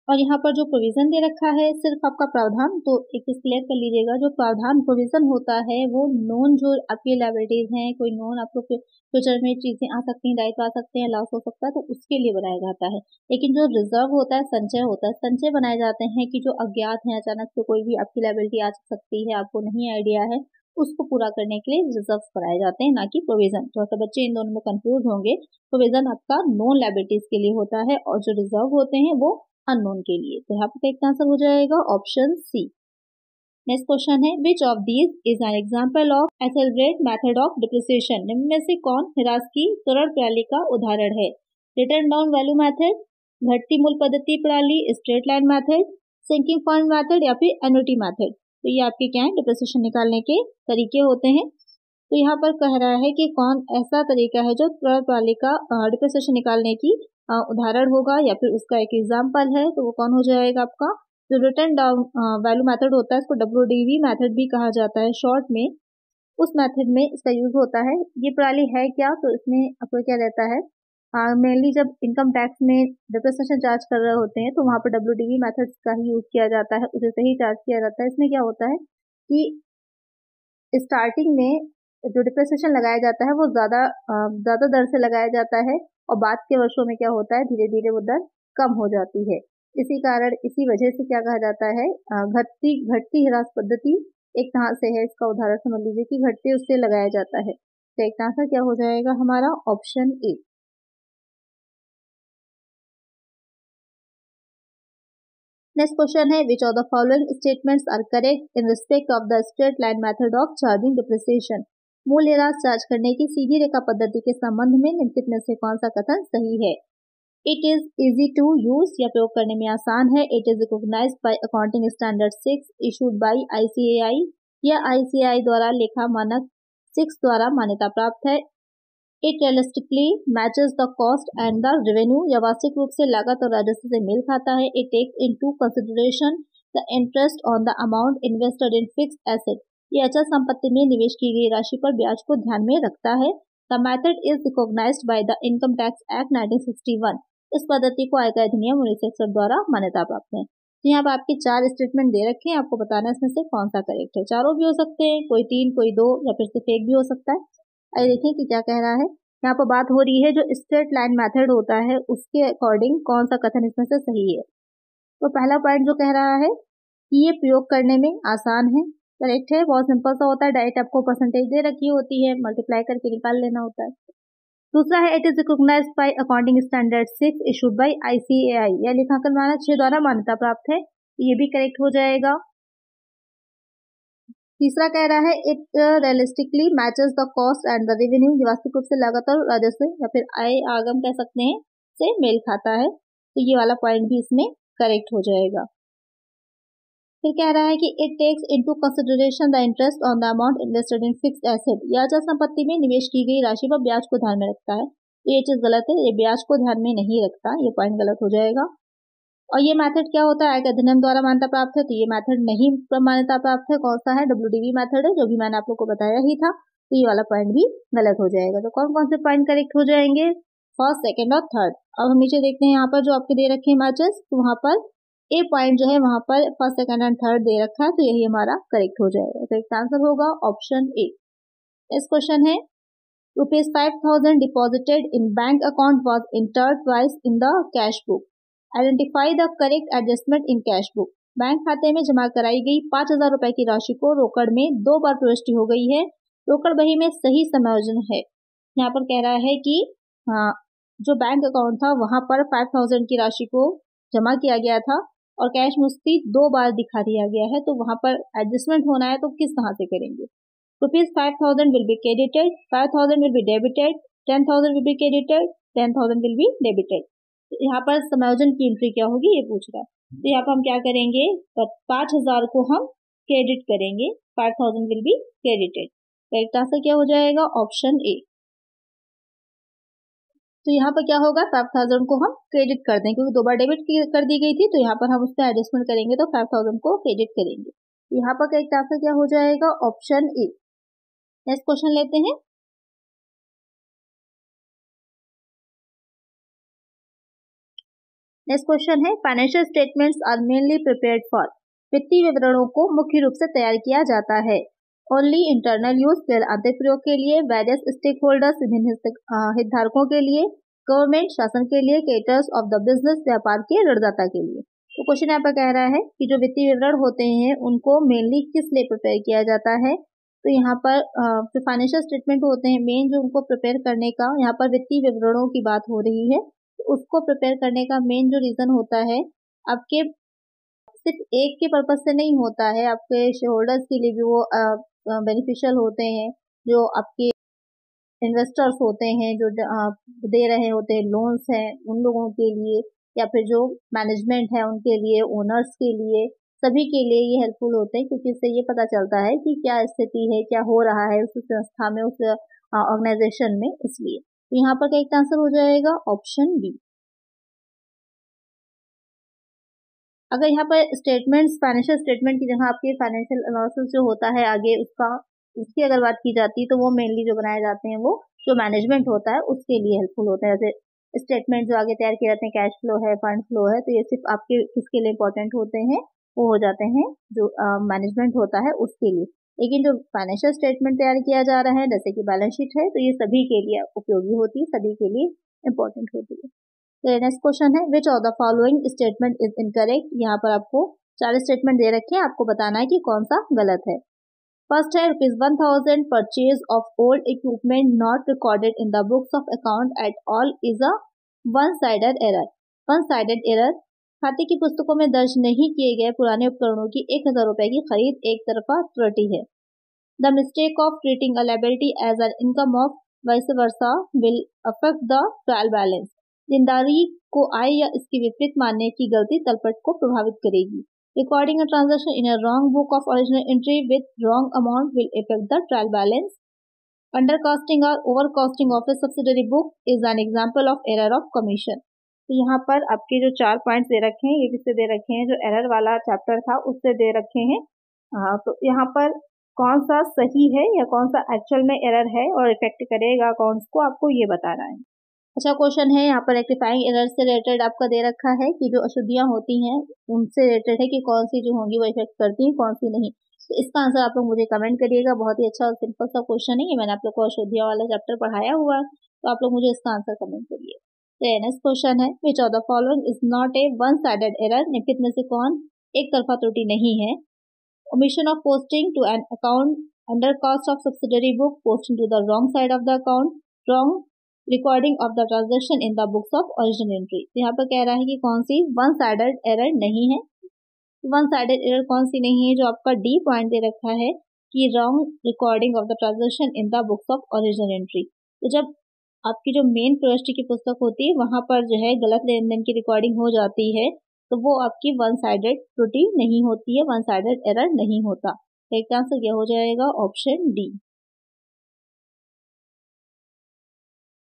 और यहाँ पर जो प्रोविजन दे रखा है सिर्फ आपका प्रावधान, तो एक चीज क्लियर कर लीजिएगा, जो प्रावधान प्रोविजन होता है वो नॉन जो आपकी लायबिलिटीज हैं, कोई नॉन आपको फ्यूचर में चीजें आ सकती हैं, दायित्व आ सकते हैं, लॉस हो सकता है, तो उसके लिए बनाया जाता है। लेकिन जो रिजर्व होता है, संचय होता है, संचय बनाए जाते हैं कि जो अज्ञात है, अचानक से कोई भी आपकी लायबिलिटी आ सकती है, आपको नहीं आइडिया है, उसको पूरा करने के लिए रिजर्व बनाए जाते हैं, ना कि प्रोविजन। तो ऐसे बच्चे इन दोनों में कंफ्यूज होंगे। प्रोविजन आपका नॉन लायबिलिटीज के लिए होता है और जो रिजर्व होते हैं वो अननोन के लिए। तो यहाँ पे एक आंसर हो जाएगा ऑप्शन सी। नेक्स्ट क्वेश्चन है, which of these is an example of accelerate method of depreciation. निम्न में से कौन ह्रास की त्वरण प्रणाली का उदाहरण है। रिटर्न डाउन वैल्यू मेथड, घटती मूल पद्धति प्रणाली, straight line method, sinking fund method, या फिर एन्युटी मेथड। तो ये आपके क्या है, डिप्रिसिएशन निकालने के तरीके होते हैं। तो यहाँ पर कह रहा है कि कौन ऐसा तरीका है जो त्वरण प्रणाली का डिप्रिसिएशन निकालने की उदाहरण होगा या फिर उसका एक एग्जाम्पल है, तो वो कौन हो जाएगा आपका, जो रिटर्न डाउन वैल्यू मेथड होता है, इसको WDV मेथड भी कहा जाता है शॉर्ट में। उस मेथड में इसका यूज होता है। ये प्रणाली है क्या, तो इसमें आपको क्या रहता है, मेनली जब इनकम टैक्स में डिप्रिसिएशन चार्ज कर रहे होते हैं तो वहाँ पर WDV मेथड का ही यूज किया जाता है, उसे से ही चार्ज किया जाता है। इसमें क्या होता है कि स्टार्टिंग में जो डिप्रिसिएशन लगाया जाता है वो ज्यादा दर से लगाया जाता है, और बाद के वर्षों में क्या होता है, धीरे धीरे वो दर कम हो जाती है। इसी वजह से क्या कहा जाता है, घटती ह्रास पद्धति एक तरह से है, इसका उदाहरण समझ लीजिए कि घटते उससे लगाया जाता है। तो एक आंसर क्या हो जाएगा हमारा, ऑप्शन ए। नेक्स्ट क्वेश्चन है, which of the following statements are correct in respect of the straight line method of charging depreciation. मूल ह्रास चार्ज करने की सीधी रेखा पद्धति के संबंध में निम्नलिखित में से कौन सा कथन सही है। It is easy to use, या प्रयोग करने में आसान है। It is recognised by accounting standard 6 issued by ICAI, या ICAI द्वारा लेखा मानक 6 द्वारा मान्यता प्राप्त है। It realistically matches the cost and the revenue, या वास्तविक रूप से लागत और राजस्व से मेल खाता है। It takes into consideration the interest on the amount invested in fixed asset, ये अचल संपत्ति में निवेश की गई राशि पर ब्याज को ध्यान में रखता है। The method is recognised by the income tax act 1961, इस पद्धति को आयकर अधिनियम 1961 द्वारा मान्यता प्राप्त है। तो यहाँ पर आपके 4 स्टेटमेंट दे रखे हैं, आपको बताना है इसमें से कौन सा करेक्ट है। चारों भी हो सकते हैं, कोई 3, कोई 2, या फिर सिर्फ एक भी हो सकता है। आइए देखें कि क्या कह रहा है। यहाँ पर बात हो रही है जो स्ट्रेट लाइन मेथड होता है उसके अकॉर्डिंग कौन सा कथन इसमें से सही है। तो पहला पॉइंट जो कह रहा है कि ये प्रयोग करने में आसान है, करेक्ट है, बहुत सिंपल सा होता है, डायरेक्ट आपको परसेंटेज दे रखी होती है, मल्टीप्लाई करके निकाल लेना होता है। दूसरा है it is recognised by accounting standard 6 issued by ICAI, यह लेखांकन मानक 6 द्वारा मान्यता प्राप्त है, ये भी करेक्ट हो जाएगा। तीसरा कह रहा है it realistically matches the cost and the revenue, ये वास्तविक रूप से लागत और राजस्व या फिर आय आगम कह सकते हैं से मेल खाता है, तो ये वाला पॉइंट भी इसमें करेक्ट हो जाएगा। फिर कह रहा है कि it takes into consideration the interest on the amount invested in fixed asset, या अचल संपत्ति में निवेश की गई राशि पर ब्याज को ध्यान में रखता है, तो ये चीज गलत है, ये ब्याज को ध्यान में नहीं रखता, ये पॉइंट गलत हो जाएगा। और ये मेथड क्या होता है, आयकर अधिनियम द्वारा मान्यता प्राप्त है, तो ये मेथड नहीं मान्यता प्राप्त है, कौन सा है, WDV मेथड है, जो भी मैंने आप लोग को बताया ही था, तो ये वाला पॉइंट भी गलत हो जाएगा। तो कौन कौन से पॉइंट करेक्ट हो जाएंगे, फर्स्ट, सेकंड और थर्ड। अब हम नीचे देखते हैं यहाँ पर जो आपके दे रखे हैं मैचेस, तो वहां पर ए पॉइंट जो है वहां पर फर्स्ट, सेकंड एंड थर्ड दे रखा है, तो यही हमारा करेक्ट हो जाएगा। तो इसका आंसर होगा ऑप्शन ए। नेक्स्ट क्वेश्चन है ₹5,000 deposited in bank account was entered twice in the cash book, identify the correct adjustment in cash book. Bank खाते में जमा कराई गई 5,000 रुपए की राशि को रोकड़ में 2 बार प्रविष्टि हो गई है, रोकड़ बही में सही समायोजन है। यहाँ पर कह रहा है कि जो बैंक अकाउंट था वहां पर 5,000 की राशि को जमा किया गया था और कैश में उसकी 2 बार दिखा दिया गया है, तो वहां पर एडजस्टमेंट होना है, तो किस तरह से करेंगे। ₹5,000 will be credited, 5,000 will be debited, 10,000 will be credited, 10,000 will be debited. यहाँ पर समायोजन की एंट्री क्या होगी ये पूछ रहा है, तो यहाँ पर हम क्या करेंगे, 5,000 को हम क्रेडिट करेंगे, 5,000 will be credited. Correct answer क्या हो जाएगा, ऑप्शन ए। तो यहाँ पर क्या होगा, 5,000 को हम क्रेडिट कर दें, क्योंकि 2 बार डेबिट कर दी गई थी, तो यहाँ पर हम उसका एडजस्टमेंट करेंगे तो 5,000 को क्रेडिट करेंगे। तो यहाँ पर करेक्ट आंसर क्या हो जाएगा, ऑप्शन ए। नेक्स्ट क्वेश्चन लेते हैं। नेक्स्ट क्वेश्चन है financial statements are mainly prepared for, वित्तीय विवरणों को मुख्य रूप से तैयार किया जाता है ओनली इंटरनल यूज, केवल आंतरिक प्रयोग के लिए, वेरियस स्टेक होल्डर्स, विभिन्न हितधारकों के लिए, गवर्नमेंट शासन के लिए, क्रेडिटर्स ऑफ द बिजनेस, व्यापार के ऋणदाता के लिए। तो क्वेश्चन यहाँ पर कह रहा है कि जो वित्तीय विवरण होते हैं उनको मेनली किस लिए प्रिपेयर किया जाता है, तो यहाँ पर जो फाइनेंशियल स्टेटमेंट होते हैं मेन जो उनको प्रिपेयर करने का, यहाँ पर वित्तीय विवरणों की बात हो रही है, तो उसको प्रिपेयर करने का मेन जो रीजन होता है आपके सिर्फ एक के पर्पज से नहीं होता है, आपके शेयर होल्डर्स के लिए भी वो बेनिफिशियल होते हैं, जो आपके इन्वेस्टर्स होते हैं जो दे रहे होते हैं लोन्स हैं उन लोगों के लिए, या फिर जो मैनेजमेंट है उनके लिए, ओनर्स के लिए, सभी के लिए ये हेल्पफुल होते हैं, क्योंकि इससे ये पता चलता है कि क्या स्थिति है, क्या हो रहा है उस संस्था में, उस ऑर्गेनाइजेशन में, इसलिए। तो यहाँ पर करेक्ट आंसर हो जाएगा ऑप्शन बी। अगर यहाँ पर स्टेटमेंट्स, फाइनेंशियल स्टेटमेंट की जगह आपके फाइनेंशियल एनालिसिस जो होता है आगे उसकी अगर बात की जाती है, तो वो मेनली जो बनाए जाते हैं वो जो मैनेजमेंट होता है उसके लिए हेल्पफुल होता है। जैसे स्टेटमेंट जो आगे तैयार किए जाते हैं, कैश फ्लो है, फंड फ्लो है, तो ये सिर्फ आपके किसके लिए इंपॉर्टेंट होते हैं, वो हो जाते हैं जो मैनेजमेंट होता है उसके लिए। लेकिन जो फाइनेंशियल स्टेटमेंट तैयार किया जा रहा है जैसे कि बैलेंस शीट है, तो ये सभी के लिए उपयोगी होती है, सभी के लिए इंपॉर्टेंट होती है। नेक्स्ट क्वेश्चन है which of the following statement is incorrect, यहाँ पर आपको 4 स्टेटमेंट दे रखे हैं, आपको बताना है कि कौन सा गलत है। फर्स्ट है ₹1,000 purchase of old equipment not recorded in the books of account at all is a one sided error. One sided error, खाते की पुस्तकों में दर्ज नहीं किए गए पुराने उपकरणों की 1,000 रुपए की खरीद एक तरफा त्रुटि है। The mistake of treating a liability as an income of vice versa will affect the trial balance. देनदारी को आय या इसके विपरीत मानने की गलती तलपट को प्रभावित करेगी। Recording a transaction in a wrong book of original entry with wrong amount will affect the trial balance. Undercasting और overcasting of a subsidiary book is an example of error of commission. तो यहाँ पर आपके जो 4 points दे रखे हैं ये किससे दे रखे हैं, जो एरर वाला चैप्टर था उससे दे रखे हैं। तो यहाँ पर कौन सा सही है या कौन सा एक्चुअल में एरर है और इफेक्ट करेगा अकाउंट्स को, आपको ये बताना है। अच्छा क्वेश्चन है यहाँ पर रेक्टिफाइंग एरर से रिलेटेड आपका दे रखा है कि जो अशुद्धियां होती हैं उनसे रिलेटेड है कि कौन सी जो होंगी वो इफेक्ट करती हैं, कौन सी नहीं। तो इसका आंसर आप लोग मुझे कमेंट करिएगा। बहुत ही अच्छा और सिंपल सा क्वेश्चन है, ये मैंने आप लोग को अशुद्धियां वाला चैप्टर पढ़ाया हुआ है, तो आप लोग मुझे इसका आंसर कमेंट करिए। तो नेक्स्ट क्वेश्चन है, which of the following is not a one sided error, निम्नलिखित में से कौन एक तरफा त्रुटि नहीं है? Omission of posting to an account under cost of subsidiary book, posting to the wrong side of the account, wrong recording of the transaction in the books of original entry. यहाँ पर कह रहा है कि कौन सी वन साइडेड एरर नहीं है। One sided error कौन सी नहीं है? जो आपका डी पॉइंट दे रखा है कि wrong recording of the transaction in the books of original entry. तो जब आपकी जो मेन प्रविष्टि की पुस्तक होती है वहां पर जो है गलत लेन देन की रिकॉर्डिंग हो जाती है, तो वो आपकी वन साइडेड त्रुटि नहीं होती है, वन साइडेड एरर नहीं होता। तो एक आंसर यह हो जाएगा ऑप्शन डी।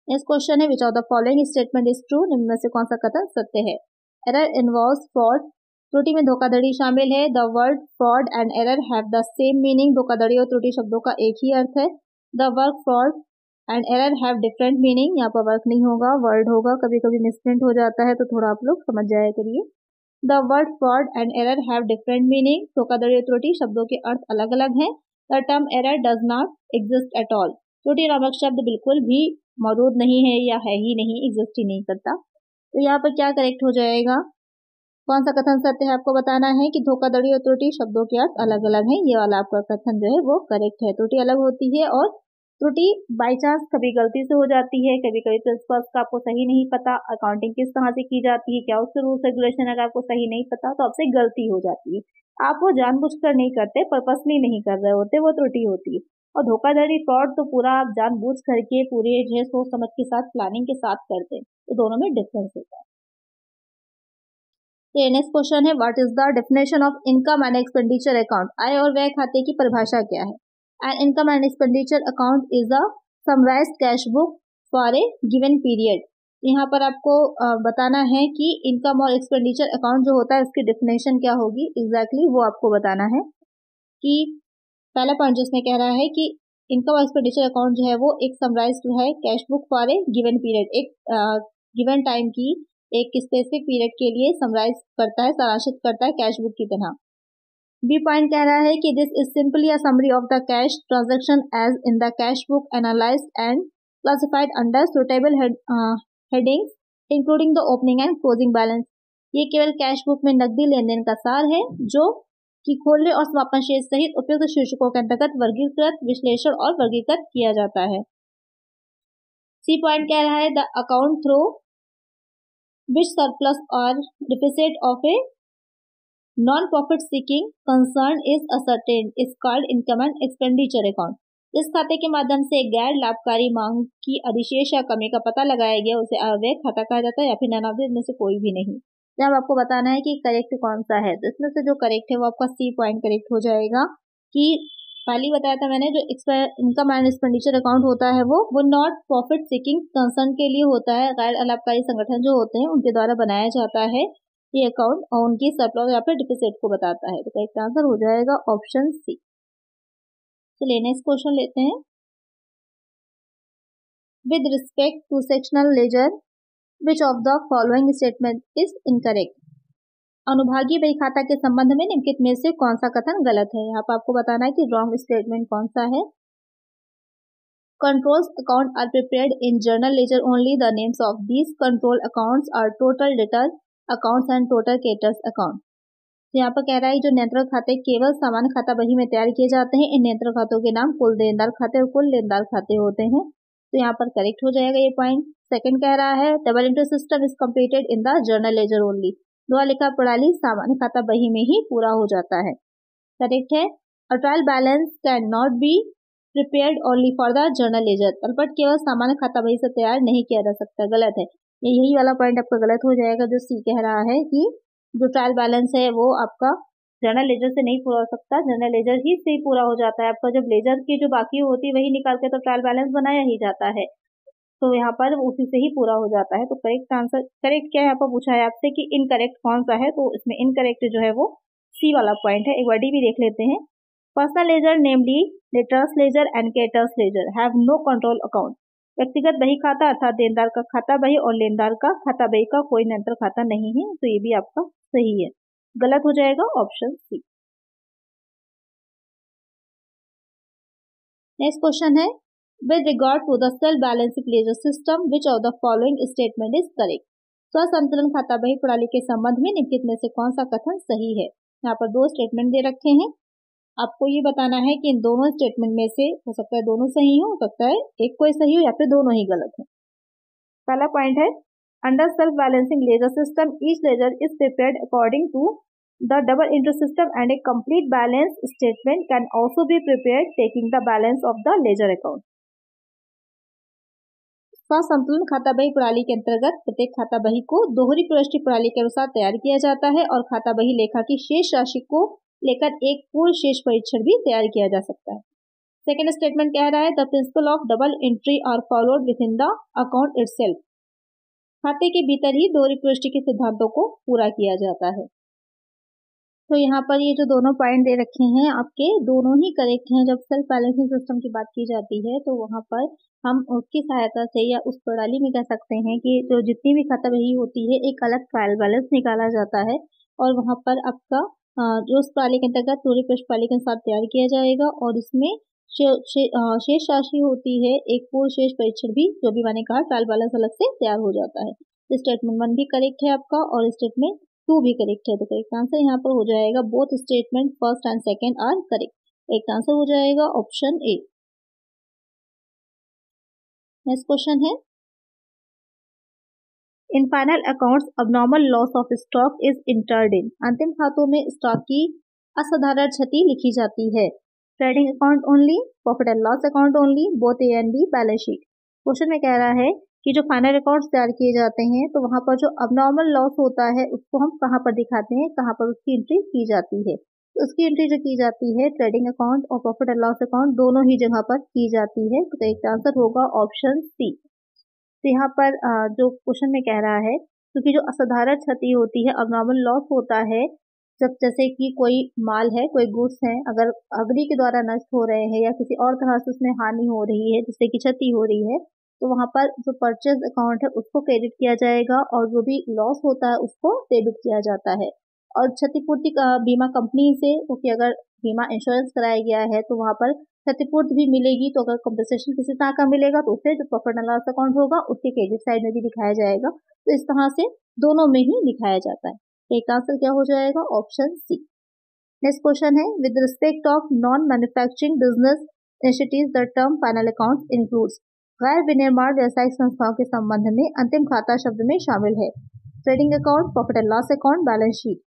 नेक्स्ट क्वेश्चन है, which of the following statement is true, निम्न में से कौन सा कथन सत्य है? एरर इन्वॉल्व्स फ्रॉड, त्रुटि में धोखाधड़ी शामिल है। The word fraud and error have the same meaning, धोखाधड़ी और त्रुटि शब्दों का एक ही अर्थ है। The word fraud and error have different meaning, यहाँ पर वर्क नहीं होगा, वर्ड होगा, कभी कभी मिसप्रिंट हो जाता है तो थोड़ा आप लोग समझ जाया करिए। The word fraud and error have different meaning, धोखाधड़ी और त्रुटि शब्दों के अर्थ अलग अलग हैं। The term error does not exist at all, त्रुटि नामक शब्द बिल्कुल भी मौजूद नहीं है या है ही नहीं, एग्जिस्ट ही नहीं करता। तो यहाँ पर क्या करेक्ट हो जाएगा? कौन सा कथन सत्य है आपको बताना है कि धोखाधड़ी और त्रुटि शब्दों के अर्थ अलग अलग हैं। ये वाला आपका कथन जो है वो करेक्ट है। त्रुटि अलग होती है और त्रुटि बाई चांस कभी गलती से हो जाती है, कभी कभी प्रिंसिपल्स का आपको सही नहीं पता, अकाउंटिंग किस तरह से की जाती है, क्या उसके रूल्स रेगुलेशन अगर आपको सही नहीं पता तो आपसे गलती हो जाती है। आप वो जानबूझकर नहीं करते, पर्पसली नहीं कर रहे होते, वो त्रुटि होती है। और धोखाधड़ी फ्रॉड तो पूरा आप जानबूझ करके पूरे जो है सोच समझ के साथ प्लानिंग के साथ करते हैं, तो दोनों में डिफरेंस होता है। नेक्स्ट क्वेश्चन है, what is the definition of income and expenditure account? आय और व्यय खाते की परिभाषा क्या है? An income and expenditure account is a summarised cash book for a given period. यहाँ पर आपको बताना है कि इनकम और एक्सपेंडिचर अकाउंट जो होता है उसकी डेफिनेशन क्या होगी एग्जैक्टली वो आपको बताना है। कि पहला पॉइंट जिसमें कह रहा है कि इनकम और एक्सपेंडिचर अकाउंट जो है वो एक समराइज्ड जो है cash book for a given period, एक गिवन टाइम की एक स्पेसिफिक पीरियड के लिए समराइज करता है, सारांशित करता है कैश बुक की तरह। बी पॉइंट कह रहा है कि this is simply a summary of the cash transaction as in the cash book analysed and classified under suitable headings including the opening and closing balance. ये केवल कैश बुक में नकदी लेन देन का सार है जो कि खोलने और समापन शेष सहित उपयुक्त शीर्षकों के अंतर्गत वर्गीकृत, विश्लेषण और वर्गीकृत किया जाता है। सी पॉइंट कह रहा है the account through which surplus और deficit of a non profit seeking concern is ascertain is called income and expenditure account. इस खाते के माध्यम से गैर लाभकारी मांग की अधिशेष या कमी का पता लगाया गया उसे अव्यय खाता कहा जाता है या फिर ननावधि में से कोई भी नहीं। जब आपको बताना है कि करेक्ट कौन सा है, तो इसमें से जो करेक्ट है वो आपका सी पॉइंट करेक्ट हो जाएगा। कि पहले ही बताया था मैंने, जो इनकम एंड एक्सपेंडिचर अकाउंट होता है वो नॉट प्रॉफिट सीकिंग कंसर्न के लिए होता है, गैर लाभकारी संगठन जो होते हैं उनके द्वारा बनाया जाता है ये अकाउंट, और उनकी सरप्लस या फिर डिफिसिट को बताता है। तो करेक्ट आंसर हो जाएगा ऑप्शन सी। चलिए नेक्स्ट क्वेश्चन लेते हैं। With respect to sectional ledger which of the following statement is incorrect? अनुभागीय बही खाता के संबंध में निम्नलिखित में से कौन सा कथन गलत है? यहाँ पर आपको बताना है कि रॉन्ग स्टेटमेंट कौन सा है। Controls account are prepared in journal ledger only, the names of these control accounts are total debtor accounts and total creditors account. यहाँ पर कह रहा है जो नियंत्रण खाते केवल सामान्य खाता बही में तैयार किए जाते हैं, इन नियंत्रण खातों के नाम कुल देनदार खाते और कुल लेनदार खाते होते हैं। तो यहाँ पर करेक्ट हो जाएगा ये पॉइंट। सेकंड कह रहा है double entry system is completed in the journal ledger only, द्वा लेखा प्रणाली सामान्य खाता बही में ही पूरा हो जाता है, करेक्ट है। और trial balance can not be prepared only for the journal ledger, तलपट केवल सामान्य खाता बही से तैयार नहीं किया जा सकता, गलत है। यही वाला पॉइंट आपका गलत हो जाएगा जो सी कह रहा है कि जो ट्रायल बैलेंस है वो आपका जर्नल लेजर से नहीं पूरा हो सकता, जर्नल लेजर ही से ही पूरा हो जाता है आपका। जब लेजर की जो बाकी होती है वही निकाल के तो ट्रायल बैलेंस बनाया ही जाता है, तो यहाँ पर उसी से ही पूरा हो जाता है। तो करेक्ट आंसर करेक्ट क्या है यहाँ पर पूछा है आपसे कि इनकरेक्ट कौन सा है, तो इसमें इनकरेक्ट जो है वो सी वाला पॉइंट है। एक बार डी भी देख लेते हैं। Personal ledger namely debtors ledger and creditors ledger have no control account, व्यक्तिगत बही खाता अर्थात देनदार का खाता बही और लेनदार का खाता बही का कोई नियंत्रण खाता नहीं है, तो ये भी आपका सही है, गलत हो जाएगा ऑप्शन सी। नेक्स्ट क्वेश्चन है with regard to the self-balancing ledger system, which of the following statement is correct? स्वसंतुलन खाता बही प्रणाली के संबंध में निम्नलिखित में से कौन सा कथन सही है? यहाँ पर दो स्टेटमेंट दे रखे हैं, आपको ये बताना है कि इन दोनों स्टेटमेंट में से हो सकता है दोनों सही हो सकता है एक कोई सही हो या फिर दोनों ही गलत हो। पहला पॉइंट है, under self balancing ledger system each ledger is prepared according to the double entry system and a complete balance statement can also be prepared taking the balance of the ledger account. स्वसंतुलन खाता बही प्रणाली के अंतर्गत प्रत्येक खाता बही को दोहरी प्रविष्टि प्रणाली के अनुसार तैयार किया जाता है और खाता बही लेखा की शेष राशि को लेकर एक पूर्ण शेष परीक्षण भी तैयार किया जा सकता है। सेकेंड स्टेटमेंट कह रहा है the principle of double entry are followed within the account itself. खाते के भीतर ही दोहरी प्रविष्टि के सिद्धांतों को पूरा किया जाता है। तो यहाँ पर ये जो दोनों पॉइंट दे रखे हैं आपके दोनों ही करेक्ट हैं। जब सेल्फ बैलेंसिंग सिस्टम की बात की जाती है तो वहाँ पर हम उसकी सहायता से या उस प्रणाली में कह सकते हैं कि जो जितनी भी खाता बही होती है एक अलग ट्रायल बैलेंस निकाला जाता है और वहाँ पर आपका जो उस प्रणाली के अंतर्गत दोहरी प्रविष्टि प्रणाली के अनुसार तैयार किया जाएगा और इसमें शेष राशि होती है एक पूर्ण शेष परीक्षण भी जो भी मैंने कहा ट्रायल बैलेंस अलग से तैयार हो जाता है। स्टेटमेंट 1 भी करेक्ट है आपका और स्टेटमेंट 2 भी करेक्ट है। तो करेक्ट आंसर यहाँ पर हो जाएगा both statement first and second are correct. Correct answer हो जाएगा ऑप्शन ए। नेक्स्ट क्वेश्चन है in final accounts abnormal loss of stock is entered in. अंतिम खातों में स्टॉक की असाधारण क्षति लिखी जाती है। Trading account only, profit and loss account only, both A and be balance sheet. Question में कह रहा है कि जो फाइनल अकाउंट्स तैयार किए जाते हैं तो वहां पर जो अबनॉर्मल लॉस होता है उसको हम कहाँ पर दिखाते हैं, कहाँ पर उसकी एंट्री की जाती है। तो उसकी एंट्री जो की जाती है ट्रेडिंग अकाउंट और प्रॉफिट एंड लॉस अकाउंट दोनों ही जगह पर की जाती है। तो करेक्ट आंसर होगा ऑप्शन सी। तो यहाँ पर जो क्वेश्चन में कह रहा है क्योंकि जो असाधारण क्षति होती है अबनॉर्मल लॉस होता है जब जैसे कि कोई माल है कोई गुड्स है अगर अग्नि के द्वारा नष्ट हो रहे हैं या किसी और तरह से उसमें हानि हो रही है जिससे कि क्षति हो रही है तो वहां पर जो परचेज अकाउंट है उसको क्रेडिट किया जाएगा और जो भी लॉस होता है उसको डेबिट किया जाता है। और क्षतिपूर्ति बीमा कंपनी से क्योंकि अगर बीमा इंश्योरेंस कराया गया है तो वहां पर क्षतिपूर्ति भी मिलेगी। तो अगर कंपनसेशन किसी तरह का मिलेगा तो उसे जो प्रॉफिट एंड लॉस अकाउंट होगा उसके क्रेडिट साइड में भी दिखाया जाएगा। तो इस तरह से दोनों में ही दिखाया जाता है। एक आंसर क्या हो जाएगा ऑप्शन सी। नेक्स्ट क्वेश्चन है with respect of non manufacturing business initiatives the term final account includes. गैर विनिर्माण व्यावसायिक संस्थाओं के संबंध में अंतिम खाता शब्द में शामिल है trading account, profit and loss account, balance sheet.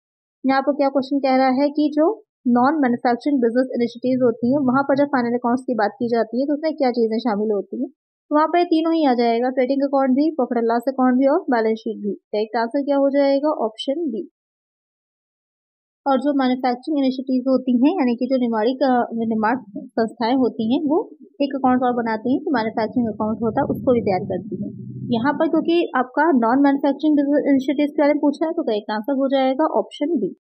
यहाँ पर क्या क्वेश्चन कह रहा है कि जो नॉन मैन्युफैक्चरिंग बिजनेस इनिशिएटिव्स होती हैं वहां पर जब फाइनल अकाउंट्स की बात की जाती है तो उसमें क्या चीजें शामिल होती हैं। तो वहां पर तीनों ही आ जाएगा ट्रेडिंग अकाउंट भी, प्रॉफिट एंड लॉस अकाउंट भी और बैलेंस शीट भी। करेक्ट आंसर क्या हो जाएगा ऑप्शन बी। और जो मैन्युफैक्चरिंग इनिशिएटिव्स होती हैं यानी कि जो निर्माण संस्थाएं होती हैं वो एक अकाउंट और बनाती हैं तो मैन्युफैक्चरिंग अकाउंट होता है उसको भी तैयार करती हैं। यहाँ पर क्योंकि आपका नॉन मैन्युफैक्चरिंग बिजनेस इनिशिएटिव्स के बारे में पूछा है तो करेक्ट आंसर हो जाएगा ऑप्शन बी।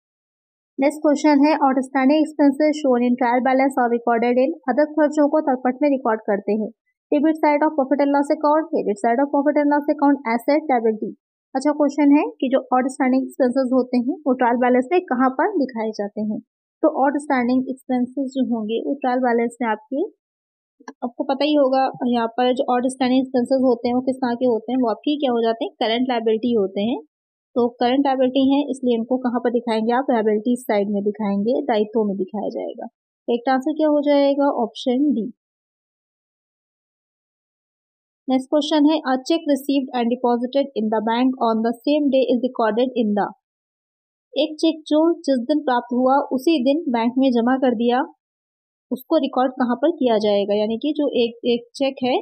नेक्स्ट क्वेश्चन है outstanding expenses shown in trial balance और रिकॉर्डेड इन। अदर खर्चों को तलपट में रिकॉर्ड करते हैं। Debit side of profit and loss account, credit side of profit and loss account, asset, liability. अच्छा क्वेश्चन है कि जो आउटस्टैंडिंग एक्सपेंसेस होते हैं वो ट्रायल बैलेंस में कहाँ पर दिखाए जाते हैं। तो आउटस्टैंडिंग एक्सपेंसेस जो होंगे वो ट्रायल बैलेंस में आपको पता ही होगा। यहाँ पर जो आउटस्टैंडिंग एक्सपेंसेस होते हैं वो किस तरह के होते हैं, वो आपकी क्या हो जाते हैं करंट लायबिलिटी होते हैं। तो करंट लायबिलिटी है इसलिए इनको कहाँ पर दिखाएंगे आप लायबिलिटी साइड में दिखाएंगे, दायित्वों में दिखाया जाएगा। करेक्ट आंसर क्या हो जाएगा ऑप्शन डी। नेक्स्ट क्वेश्चन है a cheque received and deposited in the bank on the same day is recorded in the. एक चेक जो जिस दिन प्राप्त हुआ उसी दिन बैंक में जमा कर दिया उसको रिकॉर्ड कहाँ पर किया जाएगा। यानी कि जो एक चेक है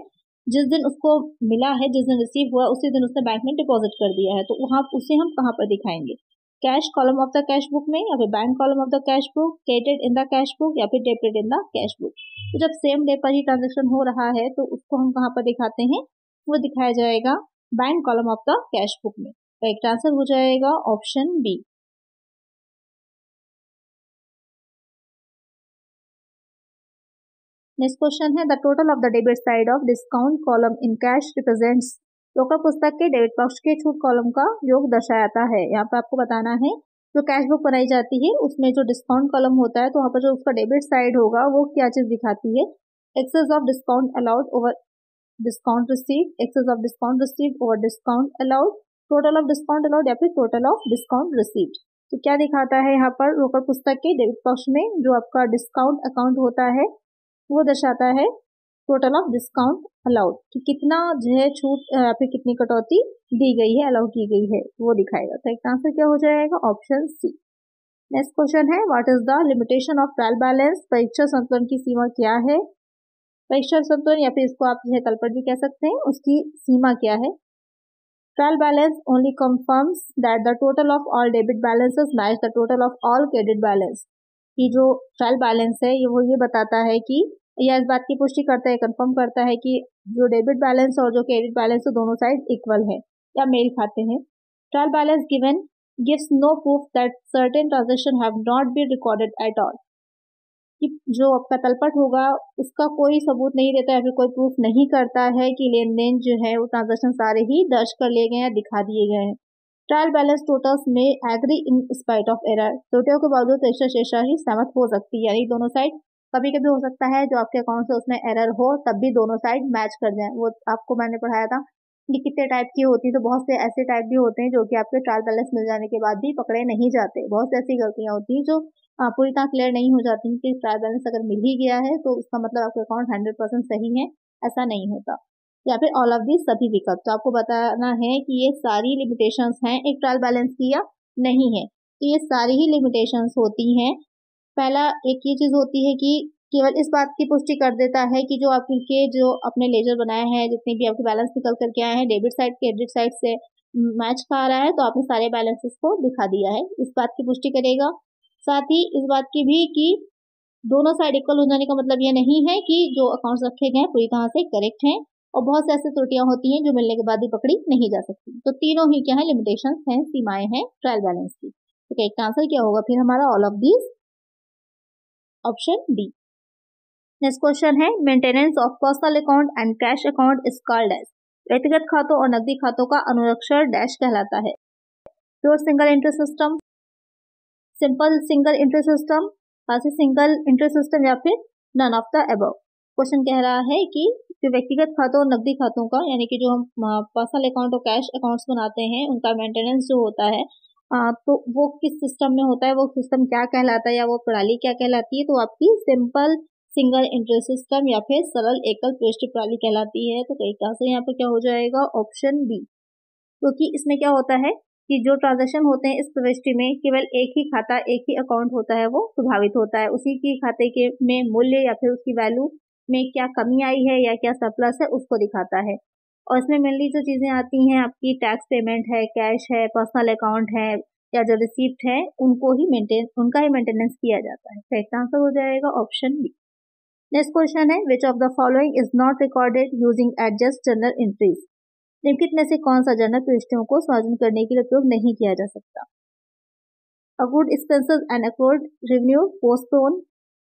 जिस दिन उसको मिला है, जिस दिन रिसीव हुआ उसी दिन उसने बैंक में डिपॉजिट कर दिया है तो वहाँ उसे हम कहाँ पर दिखाएंगे। Cash column of the cash book में या फिर bank column of the cash book, credited in the cash book या फिर debited in the cash book. तो जब सेम डे पर ही ट्रांजेक्शन हो रहा है तो उसको हम कहाँ पर दिखाते हैं, वो दिखाया जाएगा bank column of the cash book में। करेक्ट आंसर हो जाएगा ऑप्शन बी। नेक्स्ट क्वेश्चन है the total of the debit side of discount column in cash represents. रोकड़ पुस्तक के डेबिट पक्ष के छूट कॉलम का योग दर्शाता है। यहाँ पर आपको बताना है जो कैश बुक बनाई जाती है उसमें जो डिस्काउंट कॉलम होता है तो वहाँ पर जो उसका डेबिट साइड होगा वो क्या चीज दिखाती है, excess of discount allowed over discount received, excess of discount received over discount allowed, total of discount allowed या फिर total of discount received। तो क्या दिखाता है यहाँ पर रोकड़ पुस्तक के डेबिट पक्ष में जो आपका डिस्काउंट अकाउंट होता है वो दर्शाता है टोटल ऑफ डिस्काउंट अलाउड कि कितना जो है छूट या फिर कितनी कटौती दी गई है, अलाउ की गई है, वो दिखाएगा। तो एक आंसर क्या हो जाएगा? Option C. नेक्स्ट क्वेश्चन है, what is the limitation of trial balance? परीक्षा संतुलन की सीमा क्या है? परीक्षा संतुलन या फिर इसको आप जो है तलपट भी कह सकते हैं, उसकी सीमा क्या है? Trial balance only confirms that the total of all debit balances match the total of all credit balance। कि जो ट्रायल बैलेंस है वो ये बताता है कि या इस बात की पुष्टि करता है, कंफर्म करता है कि जो डेबिट बैलेंस और जो क्रेडिट बैलेंस है दोनों साइड इक्वल है या मेल खाते हैं। Trial balance given gives no proof that certain transactions have not been recorded at all। कि जो आपका तलपट होगा उसका कोई सबूत नहीं देता है, फिर कोई प्रूफ नहीं करता है कि लेन देन जो है वो ट्रांजेक्शन सारे ही दर्ज कर लिए गए हैं, दिखा दिए गए हैं। ट्रायल बैलेंस टोटल्स में agree in spite of error, त्रुटियों के बावजूद परीक्षा शेषा ही सहमत हो सकती है, यानी दोनों साइड कभी कभी हो सकता है जो आपके अकाउंट से उसमें एरर हो तब भी दोनों साइड मैच कर जाए। वो आपको मैंने पढ़ाया था कि कितने टाइप की होती है, तो बहुत से ऐसे टाइप भी होते हैं जो कि आपके ट्रायल बैलेंस मिल जाने के बाद भी पकड़े नहीं जाते। बहुत से ऐसी गलतियां होती हैं जो पूरी तरह क्लियर नहीं हो जाती कि ट्रायल बैलेंस अगर मिल ही गया है तो उसका मतलब आपका अकाउंट 100% सही है, ऐसा नहीं होता। या फिर ऑल ऑफ दिस सभी विकल्प, तो आपको बताना है कि ये सारी लिमिटेशंस हैं एक ट्रायल बैलेंस की या नहीं है। तो ये सारी ही लिमिटेशंस होती हैं। पहला एक ये चीज होती है कि केवल इस बात की पुष्टि कर देता है कि जो आपके जो अपने लेजर बनाए हैं, जितने भी आपके बैलेंस निकल करके आए हैं डेबिट साइड क्रेडिट साइड से मैच खा रहा है, तो आपने सारे बैलेंसेस को दिखा दिया है, इस बात की पुष्टि करेगा। साथ ही इस बात की भी कि दोनों साइड इक्वल हो जाने का मतलब यह नहीं है कि जो अकाउंट्स रखे गए पूरी तरह से करेक्ट हैं, और बहुत से ऐसी त्रुटियां होती हैं जो मिलने के बाद भी पकड़ी नहीं जा सकती। तो तीनों ही क्या है, लिमिटेशंस हैं, सीमाएं हैं ट्रायल बैलेंस की। तो इसका आंसर क्या होगा फिर हमारा? All of these, option D. Next question है, maintenance of personal account and cash account is called as. व्यक्तिगत खातों और नकदी खातों का अनुरक्षण डैश कहलाता है? Pure single interest system, simple single interest system, passive single interest system, या फिर none of the above. Question कह रहा है कि जो व्यक्तिगत खातों और नकदी खातों का, यानी कि जो हम पर्सनल अकाउंट और कैश अकाउंट्स बनाते हैं उनका मेंटेनेंस जो होता है तो वो किस सिस्टम में होता है, वो सिस्टम क्या कहलाता है या वो प्रणाली क्या कहलाती है? तो आपकी सिंपल सिंगल इंटरेस्ट सिस्टम या फिर सरल एकल पृष्ठ प्रणाली कहलाती है। तो कई का से यहाँ पर क्या हो जाएगा? Option B. क्योंकि इसमें क्या होता है कि जो ट्रांजैक्शन होते हैं इस प्रविष्टि में केवल एक ही खाता, एक ही अकाउंट होता है, वो प्रभावित होता है। उसी की खाते के में मूल्य या फिर उसकी वैल्यू में क्या कमी आई है या क्या सरप्लस है उसको दिखाता है। और इसमें मेनली जो चीजें आती हैं आपकी टैक्स पेमेंट है, कैश है, पर्सनल अकाउंट है या जो रिसीप्ट है, उनको ही उनका ही मेंटेनेंस किया जाता है। करेक्ट आंसर हो जाएगा ऑप्शन बी। नेक्स्ट क्वेश्चन है, which of the following is not recorded using adjust journal entries. निम्नलिखित में से कौन सा जर्नल प्रविष्टियों को समायोजन करने के लिए उपयोग नहीं किया जा सकता? Accrued expenses and accrued revenue, postpone,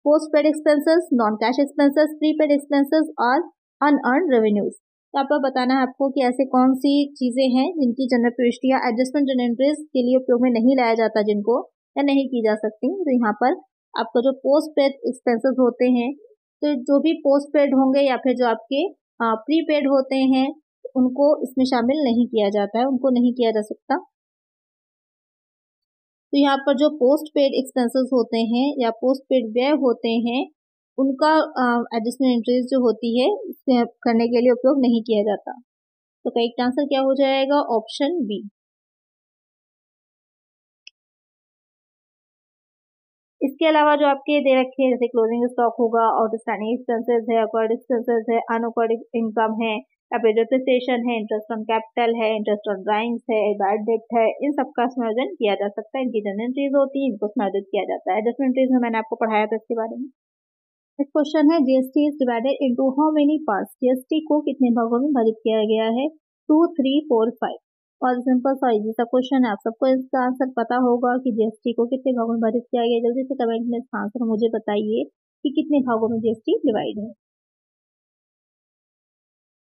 post paid expenses, non cash expenses, prepaid expenses और अनअर्न्ड रेवेन्यूज। तो आपको बताना है आपको कि ऐसे कौन सी चीजें हैं जिनकी जनरल प्रविष्टियां एडजस्टमेंट जर्नल एंट्रीज के लिए उपयोग में नहीं लाया जाता, जिनको या नहीं की जा सकती। तो यहाँ पर आपका जो पोस्ट पेड एक्सपेंसेस होते हैं, तो जो भी पोस्ट पेड होंगे या फिर जो आपके प्रीपेड होते हैं उनको इसमें शामिल नहीं किया जाता है, उनको नहीं किया जा सकता। तो यहाँ पर जो पोस्ट पेड एक्सपेंसेस होते हैं या पोस्ट पेड व्यय होते हैं उनका एडजस्टमेंट एंट्रीज जो होती है करने के लिए उपयोग नहीं किया जाता। तो करेक्ट आंसर क्या हो जाएगा? Option B. इसके अलावा जो आपके दे रखे हैं जैसे क्लोजिंग स्टॉक होगा, आउटस्टैंडिंग एक्सपेंसेस है, अक्वायर्ड एक्सपेंसेस है, अनअक्वायर्ड इनकम है, या फिर डेप्रिसिएशन है, इंटरेस्ट ऑन कैपिटल है, इंटरेस्ट ऑन ड्राइंग्स है, बैड डेट है, इन सबका समायोजन किया जा सकता है। इनकी जनरल एंट्रीज होती है, इनको समायोजित किया जाता है। एडजस्टमेंट एंट्रीज में मैंने आपको पढ़ाया था इसके बारे में। नेक्स्ट क्वेश्चन है, GST is divided into how many parts. GST को कितने भागों में विभाजित किया गया है? 2, 3, 4, 5। और सिंपल सा इजी सा क्वेश्चन है, आप सबको इसका आंसर पता होगा कि जीएसटी को कितने भागों में विभाजित किया गया। जल्दी से कमेंट में इसका आंसर मुझे बताइए कि कितने भागों में जीएसटी डिवाइड है।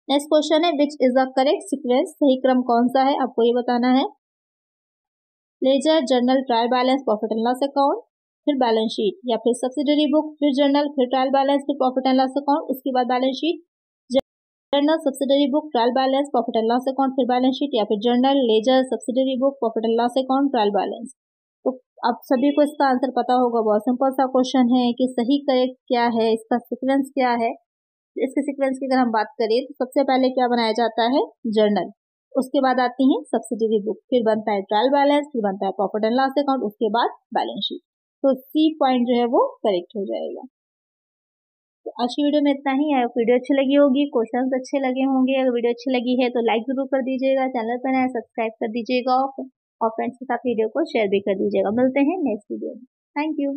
नेक्स्ट क्वेश्चन है, which is the correct sequence. सही क्रम कौन सा है आपको ये बताना है। Ledger, journal, trial balance, profit and loss account, फिर बैलेंस शीट, या फिर सब्सिडरी बुक, फिर जर्नल, फिर ट्रायल बैलेंस, फिर प्रॉफिट एंड लॉस अकाउंट, उसके बाद balance sheet, journal, subsidiary book, trial balance, profit and loss account, फिर बैलेंस शीट, या फिर journal, ledger, subsidiary book, profit and loss account, trial balance. तो आप सभी को इसका आंसर पता होगा, बहुत सिंपल सा क्वेश्चन है कि सही करेक्ट क्या है, इसका सीक्वेंस क्या है। इसके सीक्वेंस की अगर हम बात करें तो सबसे पहले क्या बनाया जाता है, जर्नल, उसके बाद आती है सब्सिडरी बुक, फिर बनता है ट्रायल बैलेंस, फिर बनता है प्रॉफिट एंड लॉस अकाउंट, उसके बाद बैलेंस शीट। तो सी पॉइंट जो है वो करेक्ट हो जाएगा। तो आज की वीडियो में इतना ही है। वीडियो अच्छी लगी होगी, क्वेश्चंस अच्छे लगे होंगे, अगर वीडियो अच्छी लगी है तो लाइक जरूर कर दीजिएगा, चैनल पर नया सब्सक्राइब कर दीजिएगा और फ्रेंड्स के साथ वीडियो को शेयर भी कर दीजिएगा। मिलते हैं नेक्स्ट वीडियो में। Thank you.